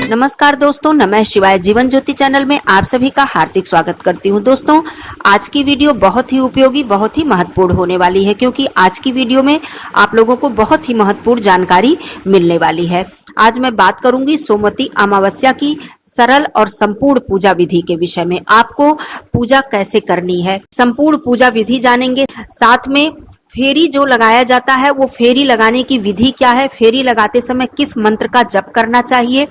नमस्कार दोस्तों, नमः शिवाय। जीवन ज्योति चैनल में आप सभी का हार्दिक स्वागत करती हूं। दोस्तों, आज की वीडियो बहुत ही उपयोगी, बहुत ही महत्वपूर्ण होने वाली है, क्योंकि आज की वीडियो में आप लोगों को बहुत ही महत्वपूर्ण जानकारी मिलने वाली है। आज मैं बात करूंगी सोमवती अमावस्या की सरल और संपूर्ण पूजा विधि के विषय में। आपको पूजा कैसे करनी है, संपूर्ण पूजा विधि जानेंगे। साथ में फेरी जो लगाया जाता है, वो फेरी लगाने की विधि क्या है, फेरी लगाते समय किस मंत्र का जप करना चाहिए,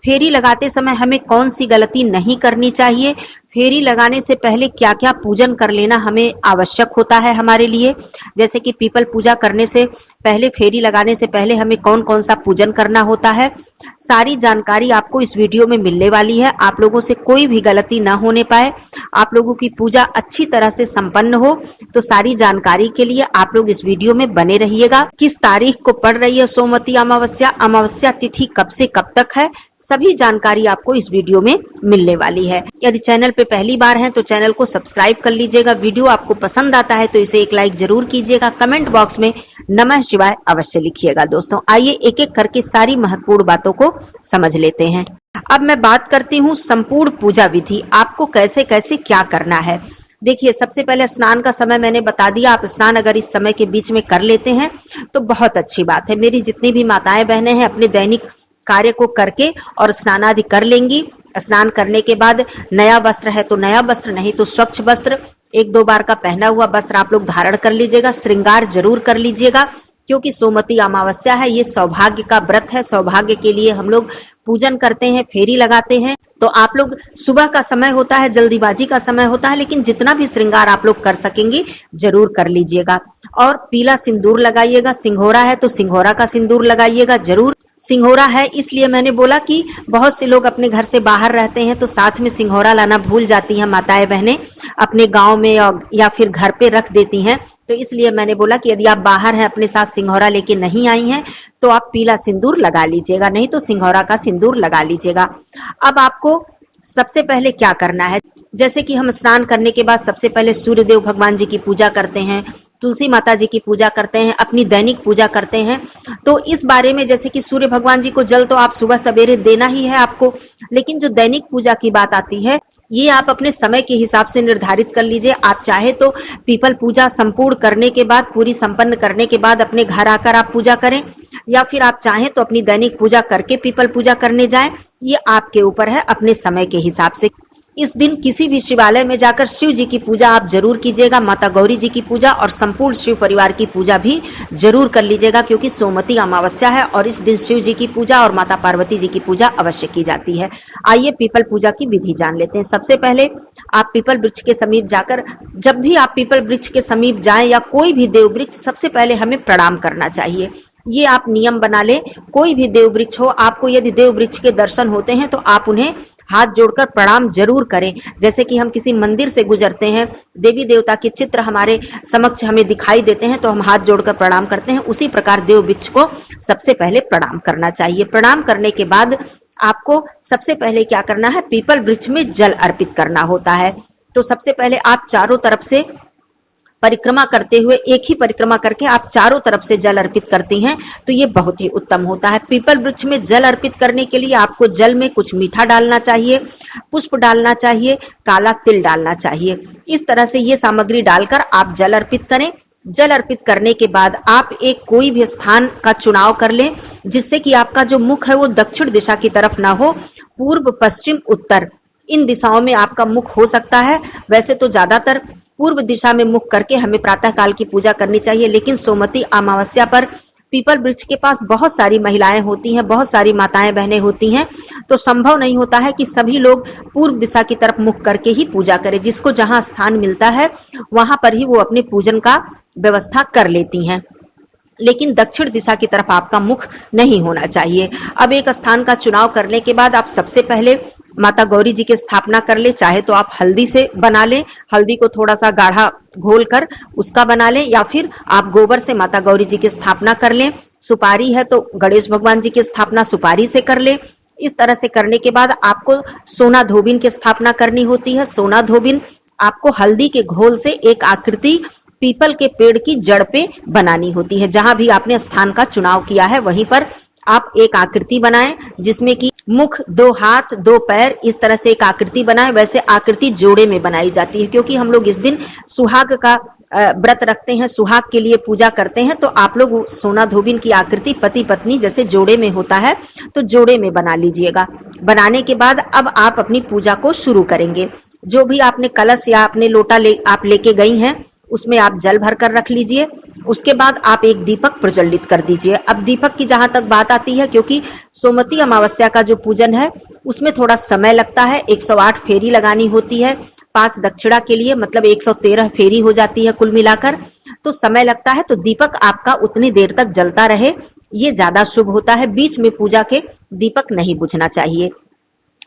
फेरी लगाते समय हमें कौन सी गलती नहीं करनी चाहिए, फेरी लगाने से पहले क्या क्या पूजन कर लेना हमें आवश्यक होता है हमारे लिए, जैसे कि पीपल पूजा करने से पहले, फेरी लगाने से पहले हमें कौन कौन सा पूजन करना होता है। सारी जानकारी आपको इस वीडियो में मिलने वाली है। आप लोगों से कोई भी गलती ना होने पाए, आप लोगों की पूजा अच्छी तरह से संपन्न हो, तो सारी जानकारी के लिए आप लोग इस वीडियो में बने रहिएगा। किस तारीख को पड़ रही है सोमवती अमावस्या, अमावस्या तिथि कब से कब तक है, सभी जानकारी आपको इस वीडियो में मिलने वाली है। यदि चैनल पे पहली बार हैं तो चैनल को सब्सक्राइब कर लीजिएगा। वीडियो आपको पसंद आता है तो इसे एक लाइक जरूर कीजिएगा। कमेंट बॉक्स में नमः शिवाय अवश्य लिखिएगा। दोस्तों, आइए एक एक करके सारी महत्वपूर्ण बातों को समझ लेते हैं। अब मैं बात करती हूँ संपूर्ण पूजा विधि, आपको कैसे कैसे क्या करना है। देखिए, सबसे पहले स्नान का समय मैंने बता दिया। आप स्नान अगर इस समय के बीच में कर लेते हैं तो बहुत अच्छी बात है। मेरी जितनी भी माताएं बहनें हैं, अपने दैनिक कार्य को करके और स्नान आदि कर लेंगी। स्नान करने के बाद नया वस्त्र है तो नया वस्त्र, नहीं तो स्वच्छ वस्त्र, एक दो बार का पहना हुआ वस्त्र आप लोग धारण कर लीजिएगा। श्रृंगार जरूर कर लीजिएगा, क्योंकि सोमवती अमावस्या है, ये सौभाग्य का व्रत है। सौभाग्य के लिए हम लोग पूजन करते हैं, फेरी लगाते हैं। तो आप लोग, सुबह का समय होता है, जल्दीबाजी का समय होता है, लेकिन जितना भी श्रृंगार आप लोग कर सकेंगे जरूर कर लीजिएगा। और पीला सिंदूर लगाइएगा। सिंघोरा है तो सिंघोरा का सिंदूर लगाइएगा जरूर। सिंघोरा है इसलिए मैंने बोला कि बहुत से लोग अपने घर से बाहर रहते हैं तो साथ में सिंघोरा लाना भूल जाती हैं माताएं बहनें, अपने गांव में या फिर घर पे रख देती हैं। तो इसलिए मैंने बोला कि यदि आप बाहर हैं, अपने साथ सिंघोरा लेके नहीं आई हैं, तो आप पीला सिंदूर लगा लीजिएगा, नहीं तो सिंघोरा का सिंदूर लगा लीजिएगा। अब आपको सबसे पहले क्या करना है, जैसे कि हम स्नान करने के बाद सबसे पहले सूर्य देव भगवान जी की पूजा करते हैं, तुलसी माता जी की पूजा करते हैं, अपनी दैनिक पूजा करते हैं। तो इस बारे में, जैसे कि सूर्य भगवान जी को जल तो आप सुबह सवेरे देना ही है आपको, लेकिन जो दैनिक पूजा की बात आती है, ये आप अपने समय के हिसाब से निर्धारित कर लीजिए। आप चाहे तो पीपल पूजा संपूर्ण करने के बाद, पूरी संपन्न करने के बाद अपने घर आकर आप पूजा करें, या फिर आप चाहें तो अपनी दैनिक पूजा करके पीपल पूजा करने जाएं। ये आपके ऊपर है, अपने समय के हिसाब से। इस दिन किसी भी शिवालय में जाकर शिव जी की पूजा आप जरूर कीजिएगा, माता गौरी जी की पूजा और संपूर्ण शिव परिवार की पूजा भी जरूर कर लीजिएगा, क्योंकि सोमवती अमावस्या है और इस दिन शिव जी की पूजा और माता पार्वती जी की पूजा अवश्य की जाती है। आइए पीपल पूजा की विधि जान लेते हैं। सबसे पहले आप पीपल वृक्ष के समीप जाकर, जब भी आप पीपल वृक्ष के समीप जाएं या कोई भी देव वृक्ष, सबसे पहले हमें प्रणाम करना चाहिए। ये आप नियम बना लें। कोई भी देव वृक्ष हो, आपको यदि देव वृक्ष के दर्शन होते हैं तो आप उन्हें हाथ जोड़कर प्रणाम जरूर करें। जैसे कि हम किसी मंदिर से गुजरते हैं, देवी देवता के चित्र हमारे समक्ष हमें दिखाई देते हैं तो हम हाथ जोड़कर प्रणाम करते हैं, उसी प्रकार देव वृक्ष को सबसे पहले प्रणाम करना चाहिए। प्रणाम करने के बाद आपको सबसे पहले क्या करना है, पीपल वृक्ष में जल अर्पित करना होता है। तो सबसे पहले आप चारों तरफ से परिक्रमा करते हुए, एक ही परिक्रमा करके आप चारों तरफ से जल अर्पित करती हैं, तो ये बहुत ही उत्तम होता है। पीपल वृक्ष में जल अर्पित करने के लिए आपको जल में कुछ मीठा डालना चाहिए, पुष्प डालना चाहिए, काला तिल डालना चाहिए। इस तरह से ये सामग्री डालकर आप जल अर्पित करें। जल अर्पित करने के बाद आप एक कोई भी स्थान का चुनाव कर लें, जिससे कि आपका जो मुख है वो दक्षिण दिशा की तरफ ना हो, पूर्व, पश्चिम, उत्तर, इन दिशाओं में आपका मुख हो सकता है। वैसे तो ज्यादातर पूर्व दिशा में मुख करके हमें प्रातः काल की पूजा करनी चाहिए, लेकिन सोमवती अमावस्या पर पीपल वृक्ष के पास बहुत सारी महिलाएं होती हैं, बहुत सारी माताएं बहनें होती हैं, तो संभव नहीं होता है कि सभी लोग पूर्व दिशा की तरफ मुख करके ही पूजा करें। जिसको जहां स्थान मिलता है वहां पर ही वो अपने पूजन का व्यवस्था कर लेती हैं, लेकिन दक्षिण दिशा की तरफ आपका मुख नहीं होना चाहिए। अब एक स्थान का चुनाव करने के बाद आप सबसे पहले माता गौरी जी की स्थापना कर ले। चाहे तो आप हल्दी से बना लें, हल्दी को थोड़ा सा गाढ़ा घोल कर उसका बना लें, या फिर आप गोबर से माता गौरी जी की स्थापना कर लें। सुपारी है तो गणेश भगवान जी की स्थापना सुपारी से कर ले। इस तरह से करने के बाद आपको सोना धोबिन की स्थापना करनी होती है। सोना धोबिन आपको हल्दी के घोल से एक आकृति पीपल के पेड़ की जड़ पे बनानी होती है। जहां भी आपने स्थान का चुनाव किया है वहीं पर आप एक आकृति बनाएं जिसमें कि मुख, 2 हाथ, 2 पैर, इस तरह से एक आकृति बनाएं। वैसे आकृति जोड़े में बनाई जाती है क्योंकि हम लोग इस दिन सुहाग का व्रत रखते हैं, सुहाग के लिए पूजा करते हैं। तो आप लोग सोना धोबिन की आकृति पति पत्नी जैसे जोड़े में होता है तो जोड़े में बना लीजिएगा। बनाने के बाद अब आप अपनी पूजा को शुरू करेंगे। जो भी आपने कलश या अपने लोटा आप लेके गई हैं उसमें आप जल भर कर रख लीजिए। उसके बाद आप एक दीपक प्रज्वलित कर दीजिए। अब दीपक की जहां तक बात आती है, क्योंकि सोमवती अमावस्या का जो पूजन है उसमें थोड़ा समय लगता है, 108 फेरी लगानी होती है 5 दक्षिणा के लिए, मतलब 113 फेरी हो जाती है कुल मिलाकर, तो समय लगता है। तो दीपक आपका उतनी देर तक जलता रहे, ये ज्यादा शुभ होता है। बीच में पूजा के दीपक नहीं बुझना चाहिए।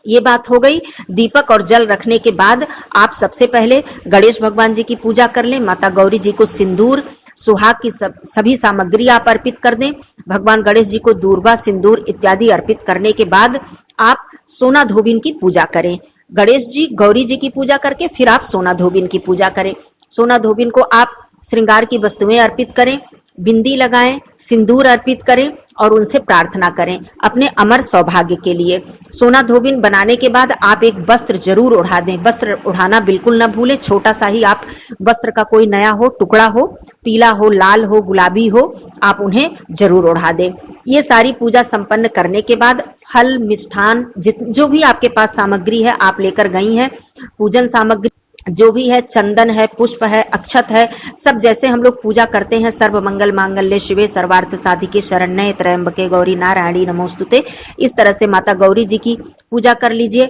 ये बात हो गई। दीपक और जल रखने के बाद आप सबसे पहले गणेश भगवान जी की पूजा कर लें। माता गौरी जी को सिंदूर, सुहाग की सभी सामग्री आप अर्पित कर दें। भगवान गणेश जी को दूर्वा, सिंदूर इत्यादि अर्पित करने के बाद आप सोना धोबिन की पूजा करें। गणेश जी, गौरी जी की पूजा करके फिर आप सोना धोबिन की पूजा करें। सोना धोबिन को आप श्रृंगार की वस्तुएं अर्पित करें, बिंदी लगाएं, सिंदूर अर्पित करें और उनसे प्रार्थना करें अपने अमर सौभाग्य के लिए। सोना धोबिन बनाने के बाद आप एक वस्त्र जरूर ओढ़ा दें। वस्त्र ओढ़ाना बिल्कुल न भूलें। छोटा सा ही आप वस्त्र का कोई नया हो, टुकड़ा हो, पीला हो, लाल हो, गुलाबी हो, आप उन्हें जरूर ओढ़ा दें। ये सारी पूजा संपन्न करने के बाद फल, मिष्ठान, जो भी आपके पास सामग्री है आप लेकर गई हैं, पूजन सामग्री जो भी है, चंदन है, पुष्प है, अक्षत है, सब जैसे हम लोग पूजा करते हैं, सर्व मंगल मांगल्ये शिवे सर्वार्थ साधिके शरण्ये त्र्यंबके गौरी नारायणी नमोस्तुते, इस तरह से माता गौरी जी की पूजा कर लीजिए।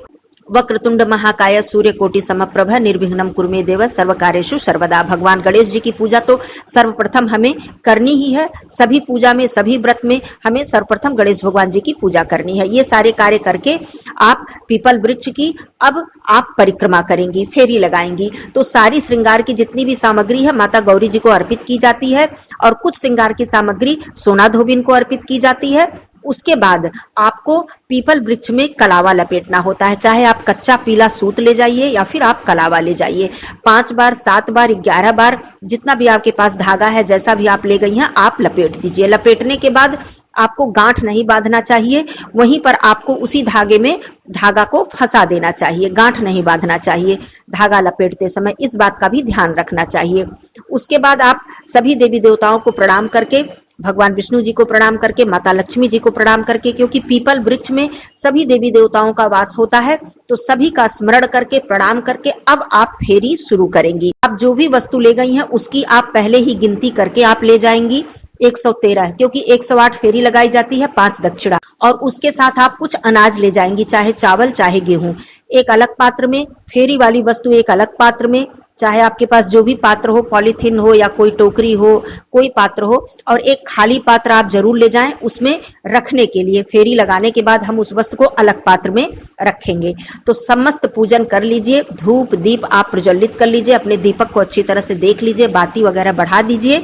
वक्रतुंड महाकाय सूर्य कोटि समप्रभ निर्विघ्नं कुरु मे देव सर्व कार्येषु सर्वदा। भगवान गणेश जी की पूजा तो सर्वप्रथम हमें करनी ही है। सभी पूजा में, सभी व्रत में हमें सर्वप्रथम गणेश भगवान जी की पूजा करनी है। ये सारे कार्य करके आप पीपल वृक्ष की अब आप परिक्रमा करेंगी, फेरी लगाएंगी। तो सारी श्रृंगार की जितनी भी सामग्री है माता गौरी जी को अर्पित की जाती है और कुछ श्रृंगार की सामग्री सोना धोबिन को अर्पित की जाती है। उसके बाद आपको पीपल वृक्ष में कलावा लपेटना होता है। चाहे आप कच्चा पीला सूत ले जाइए या फिर आप कलावा ले जाइए। 5 बार, 7 बार, 11 बार, जितना भी आपके पास धागा है, जैसा भी आप ले गई हैं, आप लपेट दीजिए। लपेटने के बाद आपको गांठ नहीं बांधना चाहिए, वहीं पर आपको उसी धागे में धागा को फंसा देना चाहिए, गांठ नहीं बांधना चाहिए धागा लपेटते समय। इस बात का भी ध्यान रखना चाहिए। उसके बाद आप सभी देवी देवताओं को प्रणाम करके, भगवान विष्णु जी को प्रणाम करके, माता लक्ष्मी जी को प्रणाम करके, क्योंकि पीपल वृक्ष में सभी देवी देवताओं का वास होता है, तो सभी का स्मरण करके, प्रणाम करके अब आप फेरी शुरू करेंगी। आप जो भी वस्तु ले गई हैं उसकी आप पहले ही गिनती करके आप ले जाएंगी 113, क्योंकि 108 फेरी लगाई जाती है 5 दक्षिणा, और उसके साथ आप कुछ अनाज ले जाएंगी, चाहे चावल चाहे गेहूं, एक अलग पात्र में, फेरी वाली वस्तु एक अलग पात्र में, चाहे आपके पास जो भी पात्र हो, पॉलीथीन हो या कोई टोकरी हो, कोई पात्र हो, और एक खाली पात्र आप जरूर ले जाएं उसमें रखने के लिए। फेरी लगाने के बाद हम उस वस्तु को अलग पात्र में रखेंगे। तो समस्त पूजन कर लीजिए, धूप दीप आप प्रज्वलित कर लीजिए, अपने दीपक को अच्छी तरह से देख लीजिए, बाती वगैरह बढ़ा दीजिए।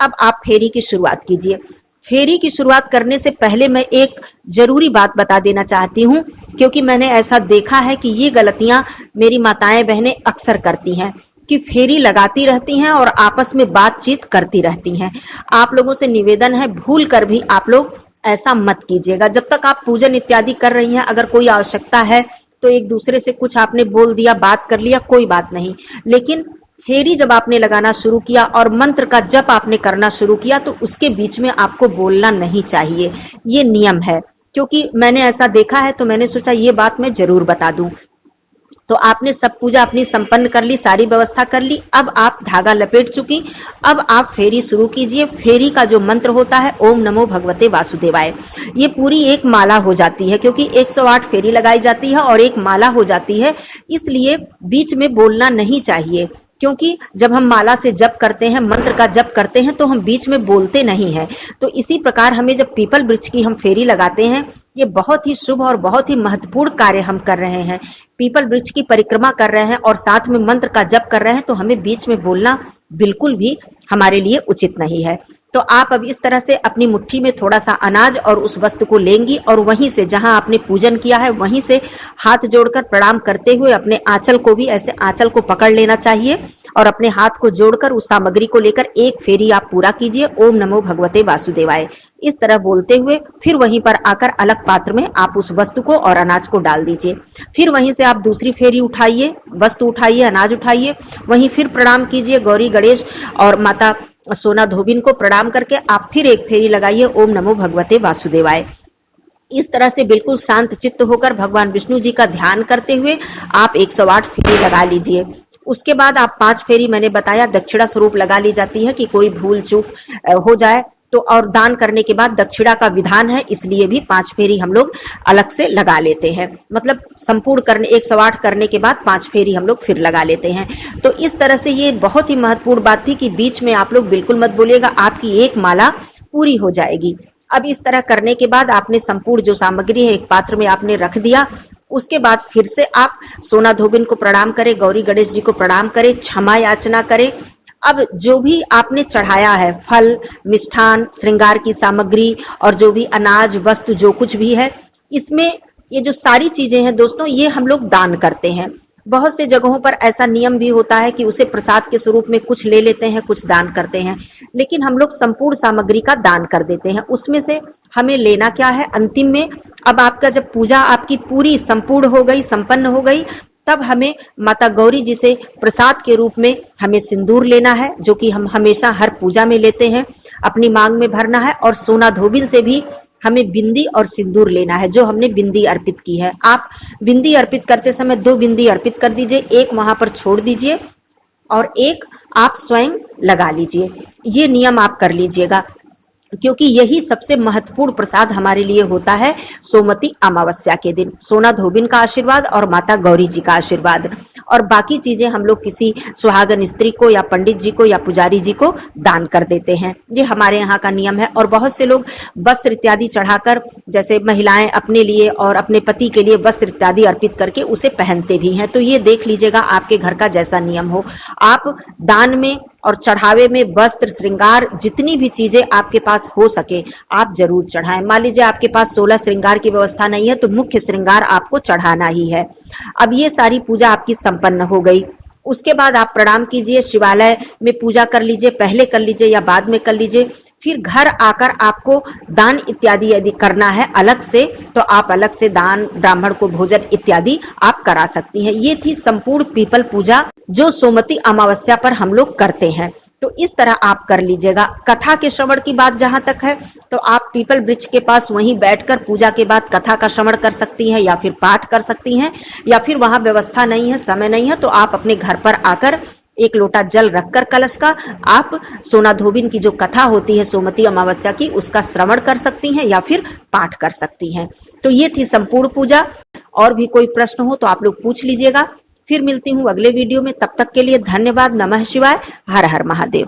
अब आप फेरी की शुरुआत कीजिए। फेरी की शुरुआत करने से पहले मैं एक जरूरी बात बता देना चाहती हूँ, क्योंकि मैंने ऐसा देखा है कि ये गलतियां मेरी माताएं बहनें अक्सर करती हैं कि फेरी लगाती रहती हैं और आपस में बातचीत करती रहती हैं। आप लोगों से निवेदन है, भूल कर भी आप लोग ऐसा मत कीजिएगा। जब तक आप पूजन इत्यादि कर रही हैं, अगर कोई आवश्यकता है तो एक दूसरे से कुछ आपने बोल दिया, बात कर लिया, कोई बात नहीं, लेकिन फेरी जब आपने लगाना शुरू किया और मंत्र का जप आपने करना शुरू किया तो उसके बीच में आपको बोलना नहीं चाहिए। ये नियम है, क्योंकि मैंने ऐसा देखा है, तो मैंने सोचा ये बात मैं जरूर बता दूं। तो आपने सब पूजा अपनी संपन्न कर ली, सारी व्यवस्था कर ली, अब आप धागा लपेट चुकी, अब आप फेरी शुरू कीजिए। फेरी का जो मंत्र होता है, ओम नमो भगवते वासुदेवाय, ये पूरी एक माला हो जाती है, क्योंकि 108 फेरी लगाई जाती है और एक माला हो जाती है, इसलिए बीच में बोलना नहीं चाहिए। क्योंकि जब हम माला से जप करते हैं, मंत्र का जप करते हैं, तो हम बीच में बोलते नहीं हैं। तो इसी प्रकार हमें जब पीपल वृक्ष की हम फेरी लगाते हैं, ये बहुत ही शुभ और बहुत ही महत्वपूर्ण कार्य हम कर रहे हैं। पीपल वृक्ष की परिक्रमा कर रहे हैं और साथ में मंत्र का जप कर रहे हैं, तो हमें बीच में बोलना बिल्कुल भी हमारे लिए उचित नहीं है। तो आप अब इस तरह से अपनी मुट्ठी में थोड़ा सा अनाज और उस वस्तु को लेंगी और वहीं से जहां आपने पूजन किया है वहीं से हाथ जोड़कर प्रणाम करते हुए अपने आंचल को भी ऐसे आंचल को पकड़ लेना चाहिए और अपने हाथ को जोड़कर उस सामग्री को लेकर एक फेरी आप पूरा कीजिए, ओम नमो भगवते वासुदेवाय इस तरह बोलते हुए फिर वहीं पर आकर अलग पात्र में आप उस वस्तु को और अनाज को डाल दीजिए। फिर वहीं से आप दूसरी फेरी उठाइए, वस्तु उठाइए, अनाज उठाइए, वहीं फिर प्रणाम कीजिए गौरी गणेश और माता सोना धोबिन को प्रणाम करके आप फिर एक फेरी लगाइए, ओम नमो भगवते वासुदेवाय। इस तरह से बिल्कुल शांत चित्त होकर भगवान विष्णु जी का ध्यान करते हुए आप 108 फेरी लगा लीजिए। उसके बाद आप 5 फेरी मैंने बताया दक्षिणा स्वरूप लगा ली जाती है कि कोई भूल चूक हो जाए तो, और दान करने के बाद दक्षिणा का विधान है इसलिए भी 5 फेरी हम लोग अलग से लगा लेते हैं। मतलब संपूर्ण करने 108 करने के बाद 5 फेरी हम लोग फिर लगा लेते हैं। तो इस तरह से ये बहुत ही महत्वपूर्ण बात थी कि बीच में आप लोग बिल्कुल मत बोलिएगा, आपकी एक माला पूरी हो जाएगी। अब इस तरह करने के बाद आपने संपूर्ण जो सामग्री है एक पात्र में आपने रख दिया। उसके बाद फिर से आप सोना धोबिन को प्रणाम करें, गौरी गणेश जी को प्रणाम करें, क्षमा याचना करें। अब जो भी आपने चढ़ाया है फल, मिष्ठान, श्रृंगार की सामग्री और जो भी अनाज वस्तु जो कुछ भी है, इसमें ये जो सारी चीजें हैं दोस्तों ये हम लोग दान करते हैं। बहुत से जगहों पर ऐसा नियम भी होता है कि उसे प्रसाद के स्वरूप में कुछ ले लेते हैं, कुछ दान करते हैं, लेकिन हम लोग संपूर्ण सामग्री का दान कर देते हैं। उसमें से हमें लेना क्या है अंतिम में, अब आपका जब पूजा आपकी पूरी संपूर्ण हो गई, संपन्न हो गई, तब हमें माता गौरी जी से प्रसाद के रूप में हमें सिंदूर लेना है, जो कि हम हमेशा हर पूजा में लेते हैं, अपनी मांग में भरना है। और सोना धोबिन से भी हमें बिंदी और सिंदूर लेना है, जो हमने बिंदी अर्पित की है। आप बिंदी अर्पित करते समय 2 बिंदी अर्पित कर दीजिए, एक वहां पर छोड़ दीजिए और एक आप स्वयं लगा लीजिए। ये नियम आप कर लीजिएगा, क्योंकि यही सबसे महत्वपूर्ण प्रसाद हमारे लिए होता है सोमवती अमावस्या के दिन। सोना धोबिन का आशीर्वाद और माता गौरी जी का आशीर्वाद, और बाकी चीजें हम लोग किसी सुहागन स्त्री को या पंडित जी को या पुजारी जी को दान कर देते हैं। ये हमारे यहाँ का नियम है। और बहुत से लोग वस्त्र इत्यादि चढ़ाकर, जैसे महिलाएं अपने लिए और अपने पति के लिए वस्त्र इत्यादि अर्पित करके उसे पहनते भी हैं। तो ये देख लीजिएगा आपके घर का जैसा नियम हो, आप दान में और चढ़ावे में वस्त्र, श्रृंगार, जितनी भी चीजें आपके पास हो सके आप जरूर चढ़ाएं। मान लीजिए आपके पास 16 श्रृंगार की व्यवस्था नहीं है तो मुख्य श्रृंगार आपको चढ़ाना ही है। अब ये सारी पूजा आपकी संपन्न हो गई। उसके बाद आप प्रणाम कीजिए, शिवालय में पूजा कर लीजिए, पहले कर लीजिए या बाद में कर लीजिए। फिर घर आकर आपको दान इत्यादि यदि करना है अलग से, तो आप अलग से दान, ब्राह्मण को भोजन इत्यादि आप करा सकती हैं। ये थी संपूर्ण पीपल पूजा जो सोमवती अमावस्या पर हम लोग करते हैं। तो इस तरह आप कर लीजिएगा। कथा के श्रवण की बात जहां तक है, तो आप पीपल वृक्ष के पास वहीं बैठकर पूजा के बाद कथा का श्रवण कर सकती हैं या फिर पाठ कर सकती हैं, या फिर वहां व्यवस्था नहीं है, समय नहीं है, तो आप अपने घर पर आकर एक लोटा जल रखकर कलश का आप सोना धोबिन की जो कथा होती है सोमवती अमावस्या की, उसका श्रवण कर सकती हैं या फिर पाठ कर सकती हैं। तो ये थी संपूर्ण पूजा। और भी कोई प्रश्न हो तो आप लोग पूछ लीजिएगा। फिर मिलती हूँ अगले वीडियो में, तब तक के लिए धन्यवाद। नमः शिवाय, हर हर महादेव।